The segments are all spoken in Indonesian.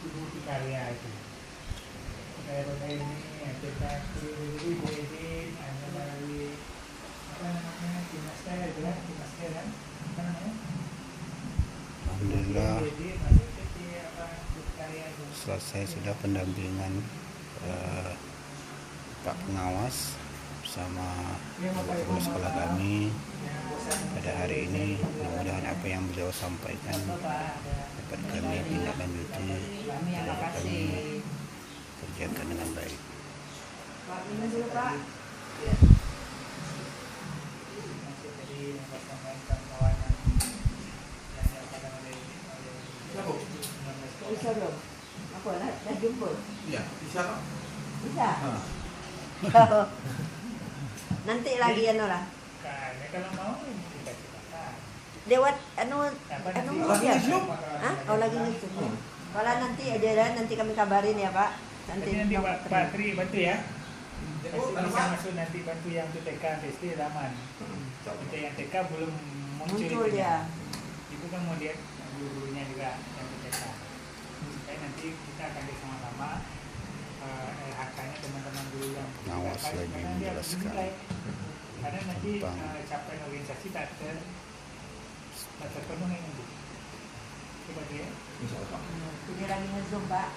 Ibu Karya itu. Karya ini kita Ibu Edin, ada melalui apa namanya Timnaster itu kan, Timnaster kan, apa namanya? Alhamdulillah Ibu Edin masuk PT apa Ibu Karya itu. selesai sudah pendampingan Pak Pengawas bersama guru sekolah kami pada hari ini. Mudah-mudahan apa yang beliau sampaikan dapat kami tindak lanjuti, dapat kami kerjakan dengan baik. Pak, minum dulu Pak. Masuk tadi bersama kawan-kawan yang dilakukan oleh Bisa belum? Apa dah jumpa? Iya, bisa kok. Bisa. Nanti lagi ya Nora. Kan, kalau mau kita ceritakan. Lewat anu Apa anu nanti? ya? nge-zoom? Hah? Oh lagi nge-zoom. Kalau nanti aja dah, nanti kami kabarin ya Pak. Nanti Pak Tri bantu ya. Jadi, Bisa masuk nanti bantu yang TK SD Raman. Kita yang TK belum muncul Muncul itunya. ya. Ibu kan mau lihat guru-gurunya juga yang TK. Supaya nanti kita akan bersama-sama LHK-nya teman-teman guru yang Pengawas TK, lagi karena dia harus menjelaskan dinilai. Karena nanti tentang capaian organisasi tak terpenuhi nanti. Coba dia. Insya Allah. Ini lagi nge-zoom Pak.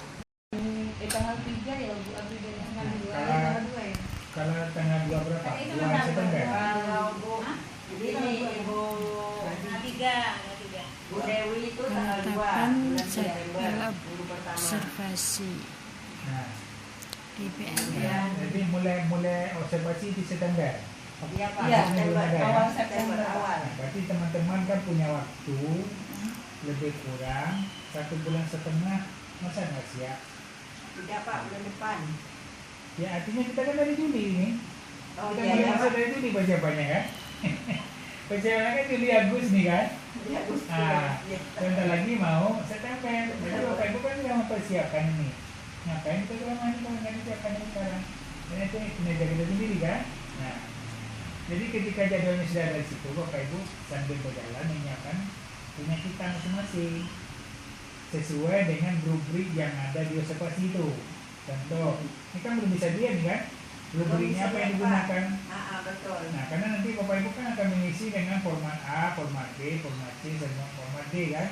Tanggal 3 ya Bu Abdi dari tanggal 2 Kalau- tanggal 2 ya? Kalau tanggal 2 berapa? Tadi itu 2 tanggal September. Kalau Bu Hah? ini Ibu Tanggal 3, tanggal 3. Bu Dewi itu tanggal 2 Penetapan bulan September jadwal minggu pertama. observasi Nah, DPLD. jadi mulai observasi di September. Iya Pak. Iya, September September. awal September awal. Nah, berarti teman-teman kan punya waktu lebih kurang 1 bulan setengah, masa nggak siap? Tidak Pak, bulan depan. Ya artinya kita kan dari Juli ini. Oh Kita iya mulai ya masuk Pak. dari Juli persiapannya kan? Persiapannya kan Juli Agustus nih kan? Iya Gusti. Ah, Iya. sebentar lagi mau September. Jadi Bapak Ibu kan sudah mempersiapkan ini. Ngapain kita selama ini kalau nggak disiapkan ini sekarang? Dan itu kinerja kita sendiri kan? Nah, jadi ketika jadwalnya sudah ada di situ, Bapak Ibu sambil berjalan menyiapkan punya kita masing-masing sesuai dengan rubrik yang ada di observasi itu. Contoh, ini kan belum bisa dia nih kan? Rubriknya apa yang digunakan? Betul. Nah, karena nanti Bapak Ibu kan akan mengisi dengan format A, format B, format C, sama format D kan.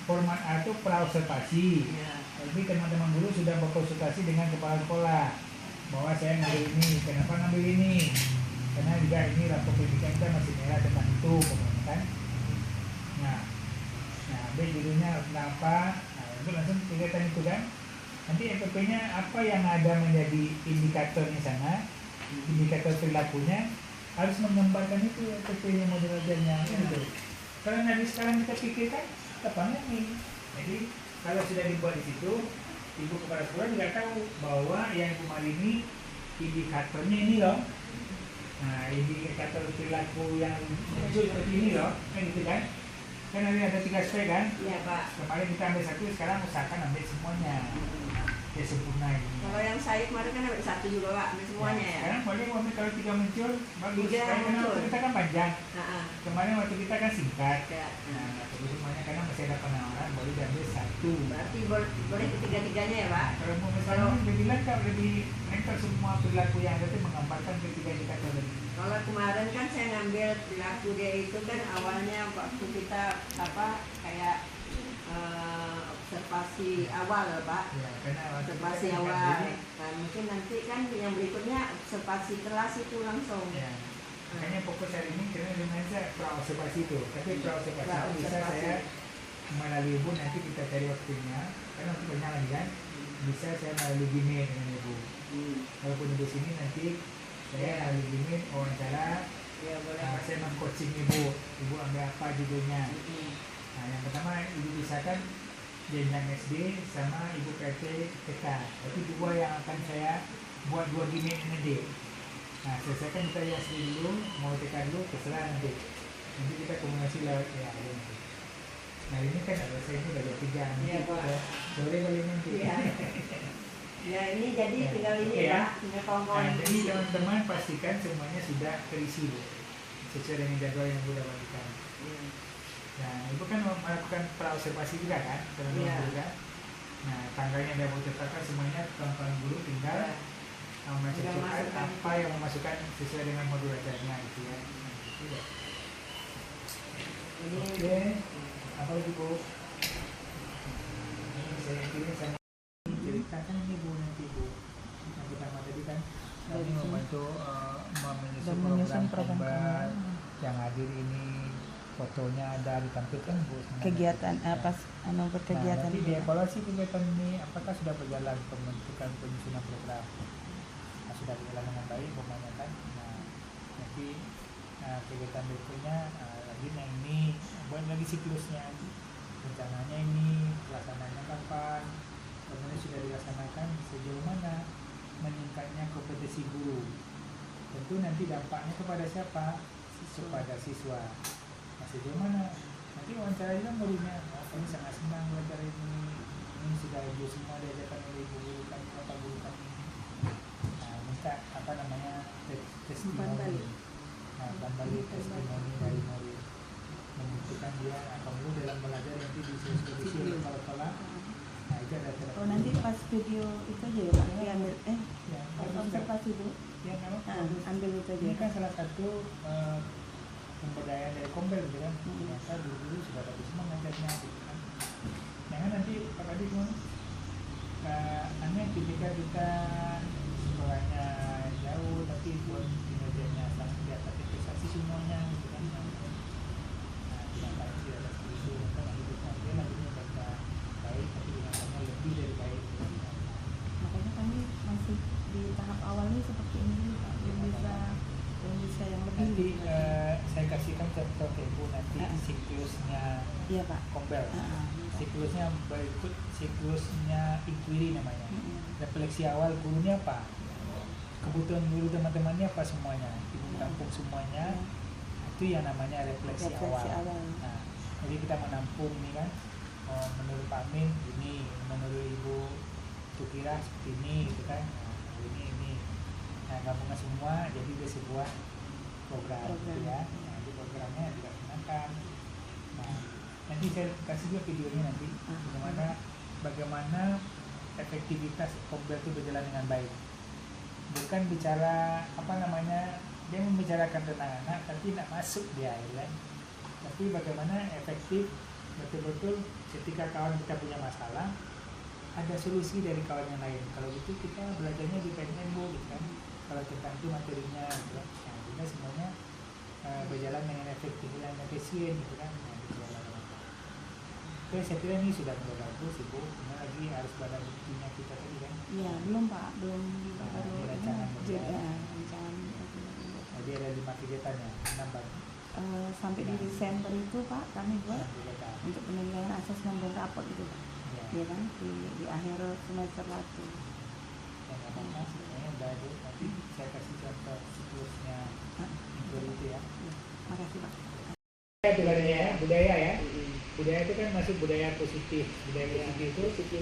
Format A itu praobservasi. Iya. Jadi teman-teman guru sudah berkonsultasi dengan kepala sekolah bahwa saya ngambil ini, kenapa ngambil ini? Karena juga ini rapor pendidikan kita masih merah tentang itu, kan? Nah, B judulnya tentang apa? Nah, itu langsung kelihatan itu kan? Nanti FPP-nya apa yang ada menjadi indikatornya sana, indikator perilakunya harus menggambarkan itu FPP-nya model ajarnya gitu. Kalau nanti sekarang kita pikirkan tepatnya nih. Jadi kalau sudah dibuat di situ, ibu kepala sekolah juga tahu bahwa yang kemarin ini indikatornya ini loh. Nah, indikator perilaku yang muncul seperti ini loh, kan gitu kan? Kan ada 3 aspek kan? Iya Pak. Kemarin kita ambil 1, sekarang usahakan ambil semuanya. Ya sempurna ini. Kalau yang saya kemarin kan dapat 1 juga Pak, ambil semuanya ya. Sekarang boleh ambil kalau 3 muncul, bagus. 3 Karena muncul. waktu kita kan panjang. Nah, Kemarin waktu kita kan singkat. ya. Nah, nggak perlu semuanya karena masih ada penawaran, boleh diambil 1. Berarti boleh ketiga-tiganya ya Pak? Kalau mau misalnya lebih lengkap, lebih lengkap semua perilaku yang ada itu menggambarkan ketiga indikator tadi. Kalau kemarin kan saya ngambil perilaku dia itu kan awalnya waktu kita kayak observasi awal Pak. Ya, karena waktu Observasi kita kan awal. jadi, Nah mungkin nanti kan yang berikutnya observasi kelas itu langsung. ya, makanya fokus hari ini karena dengan saya praobservasi itu. Tapi praobservasi itu bisa Praobservasi. saya melalui ibu nanti kita cari waktunya karena waktu banyak lagi kan. Bisa saya melalui Gmail dengan ibu. Walaupun di sini nanti saya melalui Gmail wawancara. Ya boleh. Saya meng-coaching ibu ambil apa judulnya. Nah, yang pertama ibu bisa kan jenjang SD sama ibu PT TK. Itu 2 yang akan saya buat 2 gini nanti. Nah, selesaikan kita yang SD dulu, mau TK dulu, terserah nanti. Nanti kita komunikasi lewat ya. Nanti. Nah, ini kan ada saya ini udah jam 3 nanti. Iya, Pak. Boleh nanti. Iya. Ya ini jadi Ya. tinggal ini Oke, ya. Pak, tinggal kawan-kawan. Nah, jadi teman-teman pastikan semuanya sudah terisi Bu. Sesuai dengan jadwal yang sudah bagikan. Nah, ibu kan melakukan praobservasi juga kan, teman-teman Iya. juga. Nah, Angka-angkanya dia mau tetapkan semuanya kawan-kawan guru tinggal menentukan apa yang memasukkan sesuai dengan modul ajaranya gitu ya. Oke, apa lagi Bu? Ini saya ceritakan ini Bu nanti Bu. Yang pertama tadi kan kami membantu menyusun program kembar yang hadir ini, fotonya ada ditampilkan Bu. Kegiatan apa berkegiatan nanti dievaluasi kegiatan ini apakah sudah berjalan pembentukan penyusunan program. Sudah berjalan dengan baik pemanakan. Nanti kegiatan berikutnya lagi yang ini buat lagi siklusnya, rencananya ini pelaksananya kapan, kemudian sudah dilaksanakan sejauh mana meningkatnya kompetensi guru. Tentu nanti dampaknya kepada siapa? Kepada siswa. Sejauh mana? Nanti wawancara juga gurunya. Kami sangat senang belajar ini sudah ibu semua diajarkan oleh ibu guru kami, bapak guru kami. Minta testimoni, kembali testimoni dari murid, membuktikan dia dulu dalam belajar nanti diskusi oleh kepala. Nah itu ada terapi. Oh nanti pas video itu aja ya Pak, diambil observasi dulu. Ya memang ambil itu aja. ini kan salah satu pemberdayaan dari Kombel gitu kan. Ternyata dulu sudah bagus semua ngajarnya gitu kan. Jangan nanti Pak Adi pun aneh ketika kita sekolahnya jauh tapi buat kinerjanya langsung di atas investasi semuanya gitu kan. Tidak pasti di atas itu kan hidupnya dia lagunya baca baik tapi dinamanya lebih dari baik gitu kan. Makanya kami masih di tahap awalnya seperti ini Pak, belum bisa yang lebih. Nanti saya kasihkan contoh ke Ibu nanti siklusnya iya Pak. Kombel. Siklusnya berikut siklusnya inquiry namanya. Refleksi awal gurunya apa? Kebutuhan guru teman-temannya apa semuanya? Ibu tampung semuanya. Itu yang namanya refleksi awal. Nah, jadi kita menampung ini kan. Menurut Pak Min ini, menurut Ibu Tukira seperti ini, gitu kan? Nah, ini. Nah, gabungan semua jadi dia sebuah program. Gitu ya. Nah, di programnya dilaksanakan. Nah, nanti saya kasih juga videonya nanti bagaimana efektivitas Kombel itu berjalan dengan baik. Bukan bicara dia membicarakan tentang anak tapi tidak masuk dia kan. Tapi bagaimana efektif betul-betul ketika kawan kita punya masalah ada solusi dari kawan yang lain. Kalau gitu kita belajarnya di PNN Bu gitu kan. Kalau tentang itu materinya gitu kan. Nah, kita semuanya berjalan dengan efektif dan efisien gitu kan. Oke, saya kira ini sudah mulai bagus Ibu. Cuma lagi harus pada buktinya kita tadi kan. Iya, belum Pak, belum baru rancangan. rancangan. Jadi ada 5 kegiatannya, nambah. Sampai di Desember itu Pak, kami buat untuk penilaian asesmen dan raport itu Pak. Ya kan, di akhir semester 1. Yang apa sebenarnya udah ada, nanti saya kasih contoh siklusnya itu ya. Makasih Pak. Budaya ya. Budaya itu kan masuk budaya positif. Budaya positif itu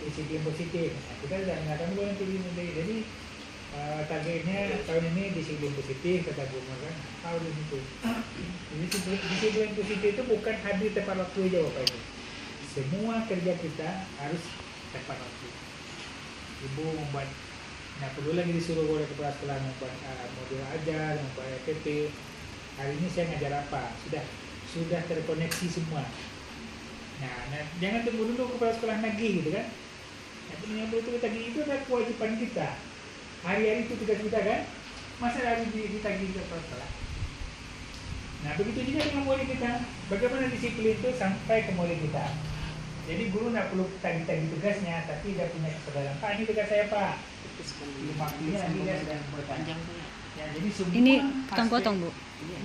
disiplin positif. Nah, kita sudah mengatakan bahwa nanti jadi targetnya tahun ini disiplin positif kata Bu kan. Tahun itu. Jadi disiplin positif itu bukan hadir tepat waktu aja Bapak Ibu. Semua kerja kita harus tepat waktu. Ibu membuat, perlu lagi disuruh oleh kepala sekolah membuat modul ajar, membuat EPP. Hari ini saya ngajar apa? Sudah terkoneksi semua. Nah, jangan tunggu dulu kepala sekolah nagih gitu kan. Yang perlu kita tagih itu adalah kewajiban kita. Hari-hari itu tugas kita kan. Masa harus ditagih ke kepala sekolah? Nah, begitu juga dengan murid kita. Bagaimana disiplin itu sampai ke murid kita. Jadi guru tidak perlu tagih-tagih tugasnya, tapi dia punya kesadaran. Pak, ini tugas saya Pak. Waktunya nanti dia sudah berpanjang. Ya, jadi Ini potong-potong Bu,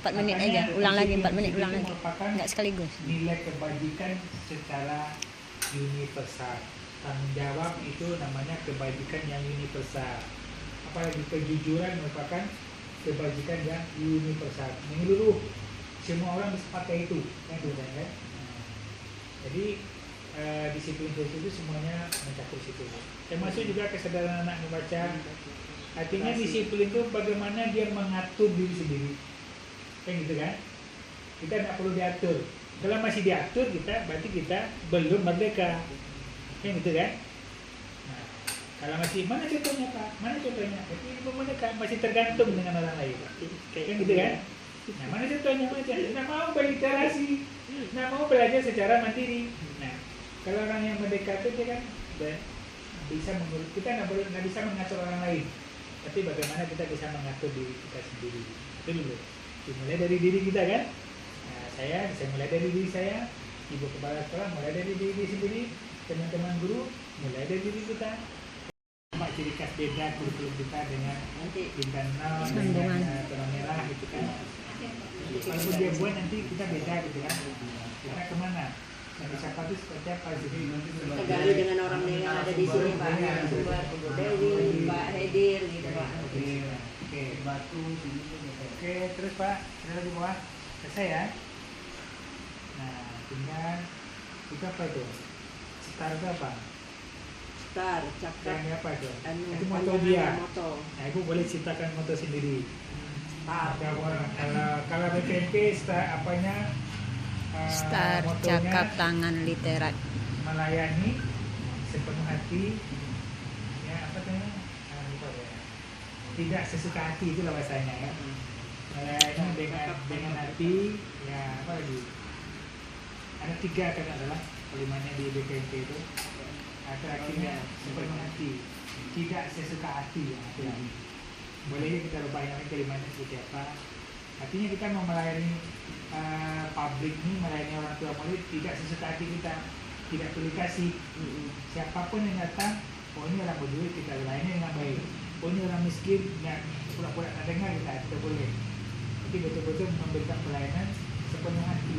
4 menit aja, ulang lagi 4 menit, ulang lagi, nggak sekaligus. Nilai kebajikan secara universal. Tanggung jawab itu namanya kebajikan yang universal. Apalagi kejujuran merupakan kebajikan yang universal, menyeluruh, semua orang bisa pakai itu kan. Jadi disiplin itu semuanya mencakup situ. Termasuk juga kesadaran anak membaca. Artinya disiplin itu bagaimana dia mengatur diri sendiri, kan gitu kan? Kita tidak perlu diatur. Kalau masih diatur kita, berarti kita belum merdeka, kan gitu kan? Kalau masih mana contohnya Pak? Mana contohnya? Tapi ini mereka masih tergantung dengan orang lain. Kan gitu kan? Nah, mana contohnya macam? Nah, mau berliterasi, nah mau belajar secara mandiri. Nah, kalau orang yang mendekat itu kan bisa mengurus, kita nggak bisa mengatur orang lain. Tapi bagaimana kita bisa mengatur diri kita sendiri? Itu dulu. Dimulai dari diri kita kan? Nah, saya bisa mulai dari diri saya, ibu kepala sekolah mulai dari diri sendiri, teman-teman guru mulai dari diri kita. Cuma ciri khas beda kurikulum kita dengan bintang 0 dengan benang merah gitu kan. Kalau dia buat nanti kita beda gitu kan. Kita kemana? Nanti siapa itu seperti apa jadi Kita gali dengan orang yang ada di sini Pak. Coba Ibu Dewi, Pak Hedir gitu Pak. Oke, batu sini. Oke, terus Pak, ada lagi bawah. Selesai ya. Nah, tinggal itu apa itu? Star itu apa? Star, cakap, Yang apa itu? anu, Itu moto pandangan dia. moto. Nah, Ibu boleh ciptakan moto sendiri. Star. Kalau BKMP star apanya? Star motonya cakap tangan literat. melayani sepenuh hati. Ya apa namanya? Lupa ya. Tidak sesuka hati itulah bahasanya ya. Melayani dengan hati. Ya apa lagi? Ada 3 kan adalah kelimanya di BKMP itu. Terakhirnya sepenuh hati, tidak sesuka hati. Boleh kita rubah yang kelimanya seperti apa? Artinya kita mau melayani publik ini, melayani orang tua murid tidak sesuka hati kita, tidak pilih kasih. Siapapun yang datang, oh ini orang berduit kita layani dengan baik. Oh ini orang miskin, yang pura-pura tak dengar kita boleh. Jadi betul-betul memberikan pelayanan sepenuh hati.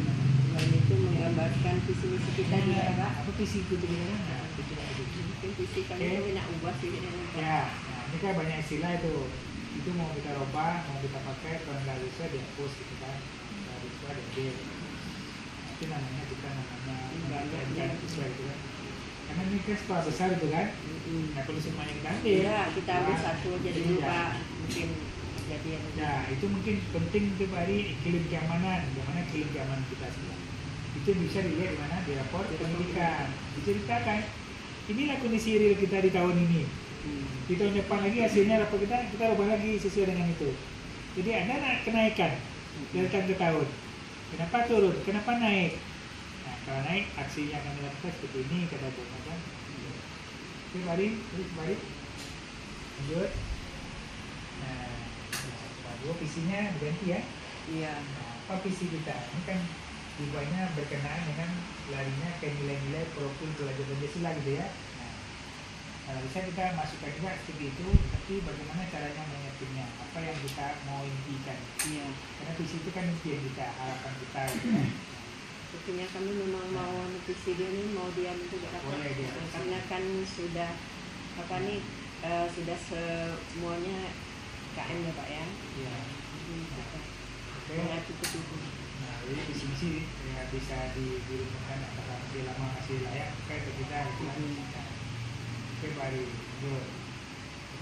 Dan itu menggambarkan visi misi kita juga ya Pak. Apa visi itu sebenarnya? Nah, Mungkin visi kami itu nak ubah sih. Ya, nah ini kan banyak istilah itu mau kita rubah, mau kita pakai, kalau nggak bisa dihapus gitu kan, nggak bisa diambil. Itu namanya menggantikan sesuai gitu kan. Karena ini kan sekolah besar itu kan, nggak perlu semuanya kita ambil. Iya, kita ambil satu jadi lupa mungkin kejadian. Ya, itu mungkin penting untuk hari iklim keamanan, bagaimana iklim keamanan kita sekarang. Itu bisa dilihat di mana di rapor pendidikan, diceritakan. Inilah kondisi real kita di tahun ini. Di tahun depan lagi hasilnya rapor kita rubah lagi sesuai dengan itu. Jadi ada kenaikan dari tahun ke tahun. Kenapa turun? Kenapa naik? Nah, kalau naik aksinya kami lakukan seperti ini kata Bu kan. Oke, terus balik. Lanjut. Nah, dua visinya berganti ya. Iya. Nah, apa visi kita? Ini kan dibuatnya berkenaan dengan larinya ke nilai-nilai profil belajar Pancasila gitu ya. Nah, bisa kita masukkan juga seperti itu, tapi bagaimana caranya mengertinya, apa yang kita mau impikan. Iya. Karena visi itu kan impian kita, harapan kita gitu ya. Sepertinya kami memang mau visi dia ini mau diam juga Boleh dia. karena kan sudah apa nih sudah semuanya KM ya Pak ya. Iya. Oke. Nggak cukup itu. Nah, jadi visi ya bisa dirumuskan apakah masih lama masih layak kayak kita itu kan. Oke, baru good.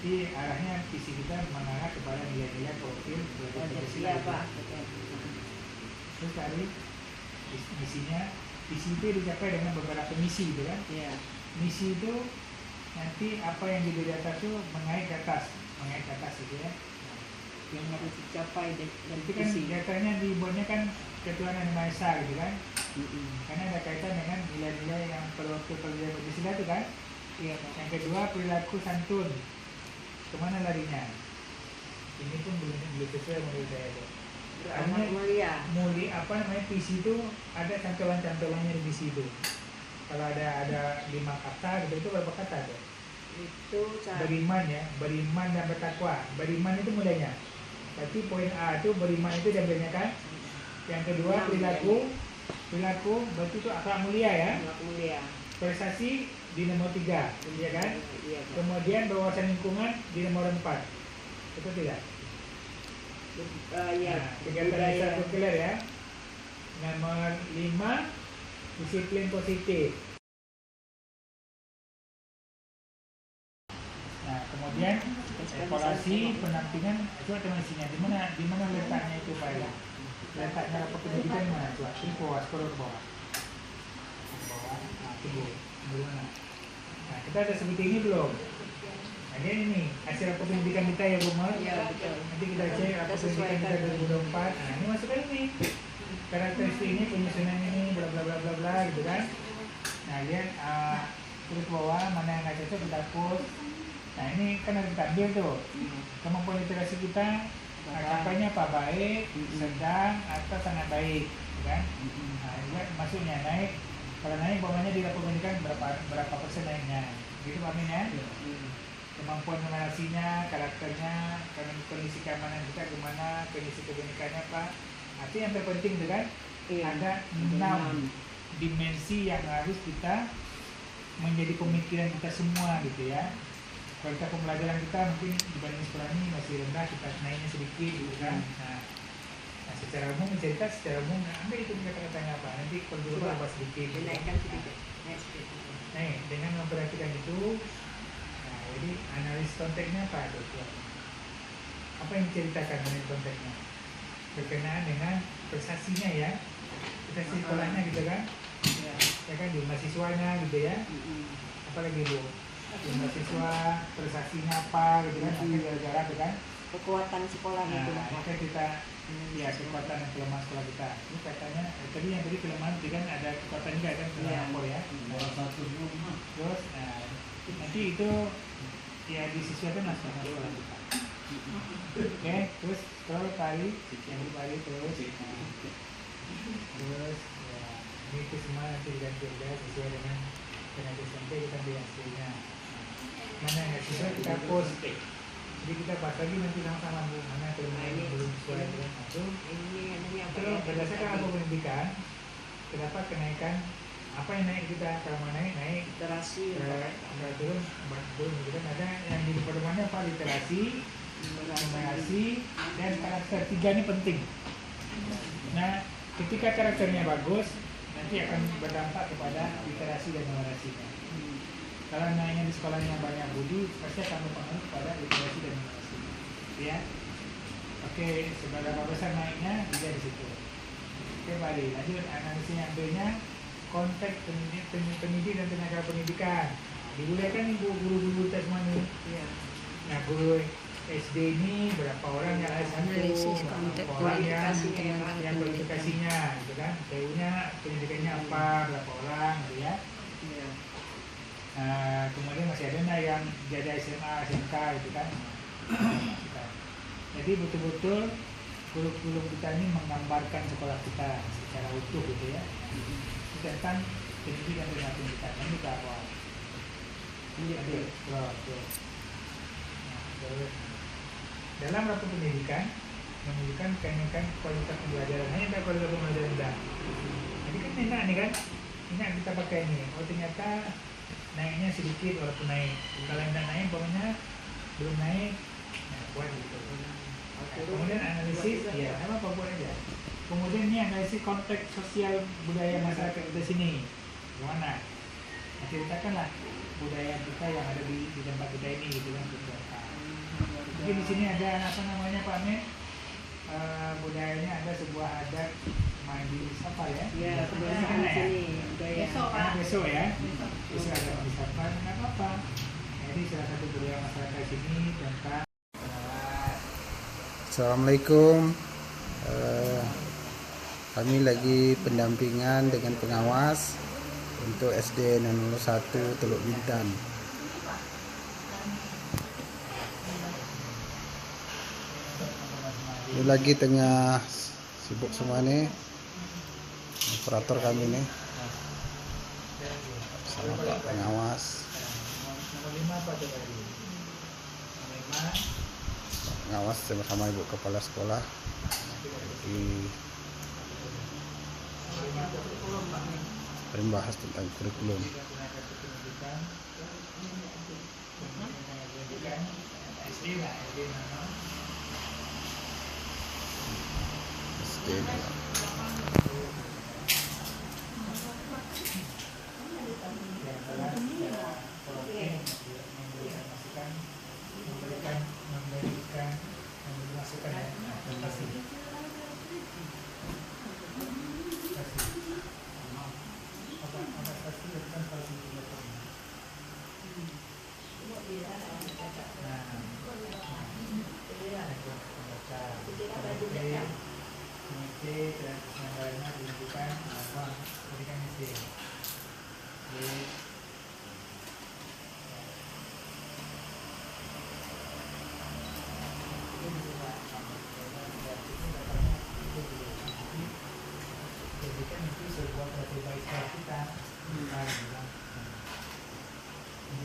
Jadi arahnya visi kita mengarah kepada nilai-nilai profil belajar Pancasila. Iya Pak. Terus tadi misinya, visi itu dicapai dengan beberapa misi gitu kan. Iya. Misi itu nanti apa yang di atas itu mengait ke atas gitu ya. Yang harus dicapai dan Itu kan visi. datanya dibuatnya kan ketuhanan yang Maha Esa gitu kan. Karena ada kaitan dengan nilai-nilai yang perilaku belajar Pancasila itu kan. Iya Pak. Yang kedua perilaku santun. Kemana larinya? Ini pun belum sesuai menurut saya itu. Beramal mulia. Apa namanya visi itu ada cantolan-cantolannya di visi itu. Kalau ada 5 kata gitu, itu berapa kata tuh? Itu cara Beriman ya, beriman dan bertakwa. Beriman itu mulainya. Berarti poin A itu beriman itu diambilnya kan. Yang kedua perilaku berarti itu akhlak mulia ya. beramal mulia. Prestasi di nomor 3, ya kan? Iya Pak. Kemudian wawasan lingkungan di nomor 4. Betul tidak? Iya. Nah, kegiatan desa sirkuler ya. Nomor 5 disiplin positif. Nah, kemudian evaluasi pendampingan coba teman isinya di mana letaknya itu Pak ya? Letaknya rapor pendidikan di mana coba? Di bawah, scroll ke bawah. Ke bawah. Nah, tunggu. Di mana? Nah, kita ada seperti ini belum? Nah, dia ini hasil rapor pendidikan kita ya Bu Mar. Iya, betul. Nanti kita cek rapor pendidikan kita 2024. Nah, ini masukkan ini. Karakteristik ini, penyusunan ini, bla bla bla bla bla gitu kan. Nah, lihat tulis bawah mana yang nggak cocok kita hapus. Nah, ini kan harus kita ambil tuh. Kemampuan literasi kita, capainya apa? Baik, sedang, atau sangat baik, gitu kan? Nah, lihat maksudnya naik. Kalau naik, bawahnya di rapor pendidikan berapa persen naiknya, gitu Pak Amin ya? Kemampuan narasinya, karakternya, kondisi keamanan kita gimana, kondisi kebenekannya Pak. Artinya yang terpenting itu kan, Iya. ada 6 dimensi yang harus kita menjadi pemikiran kita semua gitu ya. Kualitas pembelajaran kita mungkin dibanding sekolah ini masih rendah, kita naiknya sedikit gitu kan. Nah, secara umum cerita secara umum, ambil itu kata-katanya apa, nanti kalau dulu apa sedikit gitu. Dinaikkan sedikit. Naik sedikit. Nah, dengan memperhatikan itu, nah, jadi analis konteksnya apa tuh? Apa yang diceritakan analis konteksnya? Berkenaan dengan prestasinya ya, prestasi sekolahnya gitu kan? Ya kan, jumlah siswanya gitu ya. Apalagi Bu, jumlah siswa, prestasinya apa gitu kan? Nanti gara-gara gitu kan? Kekuatan sekolah Nah, itu. maka kita ya kekuatan dan kelemahan sekolah kita. Ini katanya tadi yang tadi kelemahan itu kan ada kekuatan juga kan kelemahan nomor ya. Terus nanti itu ya disesuaikan lah sama sekolah kita. Oke, terus scroll kali yang kali terus ya, ini itu semua nanti diganti sesuai dengan tenaga SMP kita ambil hasilnya. Mana yang nggak sesuai kita post. Jadi kita bahas lagi nanti sama-sama Bu, mana kelemahan yang belum sesuai dengan itu. Ini apa Terus berdasarkan rapor pendidikan, terdapat kenaikan apa yang naik kita, kalau mau naik literasi, turun gitu kan. Ada yang di depan-depannya apa, literasi, numerasi, dan karakter. 3 ini penting. Nah, ketika karakternya bagus, nanti akan berdampak kepada literasi dan numerasinya. Kalau naiknya di sekolahnya banyak budi, pasti akan berpengaruh kepada literasi dan numerasi. Ya, oke, seberapa besar naiknya juga di situ. Oke, balik lanjut analisis yang B-nya, konteks pendidik dan tenaga pendidikan. Digunakan nih guru-guru tes mana? Nah, guru SD ini berapa orang yang ada satu, Analisis konteks berapa orang pendidikan yang kualifikasinya, gitu kan? TU-nya pendidikannya apa, berapa orang, gitu ya? Kemudian masih ada yang jadi SMA, SMK gitu kan. Jadi betul-betul kurikulum kita ini menggambarkan sekolah kita secara utuh gitu ya. Tentang pendidikan dan pendidikan ini ke awal. Ini ada dalam rapor pendidikan menunjukkan kenaikan kualitas pembelajaran. Hanya ada kualitas pembelajaran dah. Jadi kan enak nih kan, enak kita pakai ini. Oh ternyata naiknya sedikit walaupun naik. Kalau tidak naik, pokoknya belum naik, nah buat gitu. Kemudian analisis, ya apa buat aja. Kemudian ini analisis konteks sosial budaya masyarakat kita sini, gimana? Nah, ceritakanlah budaya kita yang ada di tempat kita ini, gitu kan? Mungkin di sini ada apa namanya Pak Amin? Budayanya ada sebuah adat majlis apa ya? Ya, kebiasaan di sini budaya. Besok ya. Besok ada majlis apa? Nggak apa-apa. Jadi salah satu budaya masyarakat sini tentang Assalamualaikum. Kami lagi pendampingan dengan pengawas untuk SD 001 Teluk Bintan. Ini lagi tengah sibuk semua nih, operator kami nih sama Pak pengawas. nomor 5 apa tuh tadi? Nomor 5 Pengawas bersama Ibu Kepala Sekolah di membahas tentang kurikulum. SD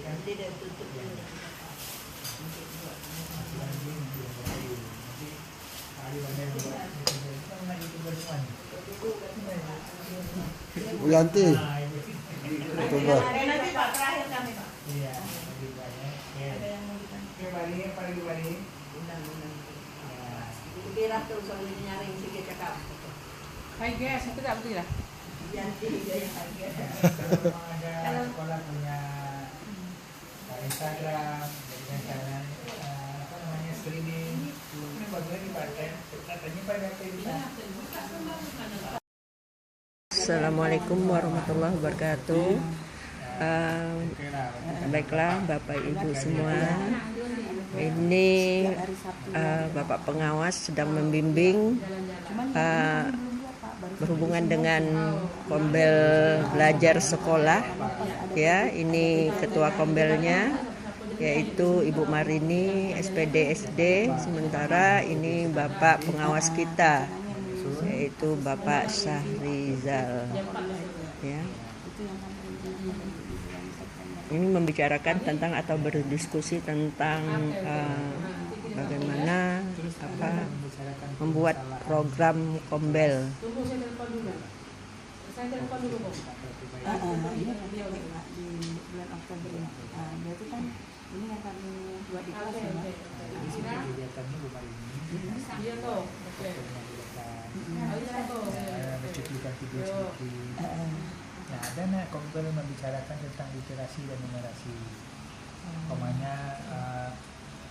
Nanti dia tutup dulu. Masih lagi nanti yang baru. Nanti hari banyak juga. Kita mengenai YouTuber semua nih. Bu Yanti, Nah, itu. coba. Nanti Pak terakhir kami Pak. Iya, lebih banyak. Ada yang mau ditanya. Oke, balik, balik. Undang-undang. Ya. Itu kira tuh soalnya nyaring sikit cakap. Hai guys, itu tak betul lah. Yanti dia yang lagi. Kalau memang ada sekolah punya Instagram, dengan cara apa namanya streaming, ini bagusnya dipakai. Katanya pada kehidupan. Assalamualaikum warahmatullahi wabarakatuh. Baiklah Bapak Ibu semua, ini Bapak pengawas sedang membimbing berhubungan dengan kombel belajar sekolah. Ya, ini ketua kombelnya yaitu Ibu Marini SPD SD, sementara ini Bapak pengawas kita yaitu Bapak Syahrizal. Ya. Ini membicarakan tentang atau berdiskusi tentang bagaimana membuat program kombel. Tunggu saya telepon dulu. Saya telepon dulu kok. Ini nanti di bulan Oktober ini. Berarti kan ini yang kami buat di kelas ya. Jadi sini kegiatannya bukan ini. Iya toh. Oke. Iya toh. Ada cuplikan-cuplikan. Nah, ada nak kombel membicarakan tentang literasi dan numerasi. Umpamanya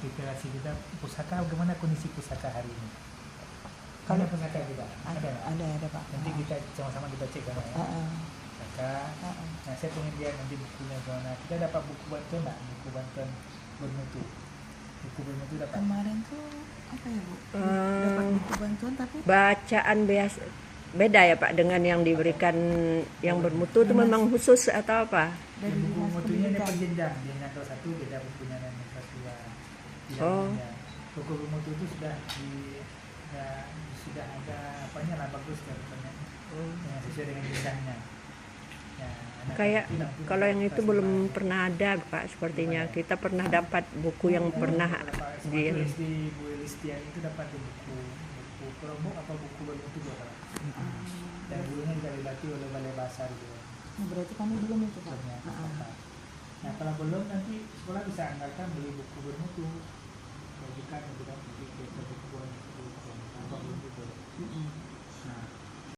literasi kita pusaka, bagaimana kondisi pusaka hari ini? Kalau pusaka kita Ada Pak. nanti kita sama-sama kita cek kan ya. Pusaka. Nah, saya pengen lihat nanti bukunya gimana. Kita dapat buku bantuan nggak? Buku bantuan bermutu. Buku bermutu dapat. Kemarin tuh apa ya Bu? Dapat buku bantuan tapi Bacaan biasa beda ya Pak dengan yang diberikan yang bermutu itu memang khusus atau apa? dari Buku dinas mutunya ini pendidikan. penjenjang. Dia yang kelas 1 beda bukunya yang kelas 2. Oh. Buku bermutu itu sudah ada apanya lah, bagus kan pokoknya. Yang sesuai dengan jenjangnya. Ya, Kayak kalau yang itu belum pernah ada Pak, sepertinya kita pernah dapat buku yang pernah di di Bu Listian itu dapat buku kelompok apa buku bermutu dua Pak. Dan gurunya juga dilatih oleh Balai Bahasa gitu. Nah, berarti kami belum itu Pak. Ternyata apa. Nah, kalau belum nanti sekolah bisa anggarkan beli buku bermutu. Rujukan gitu kan, buku bermutu.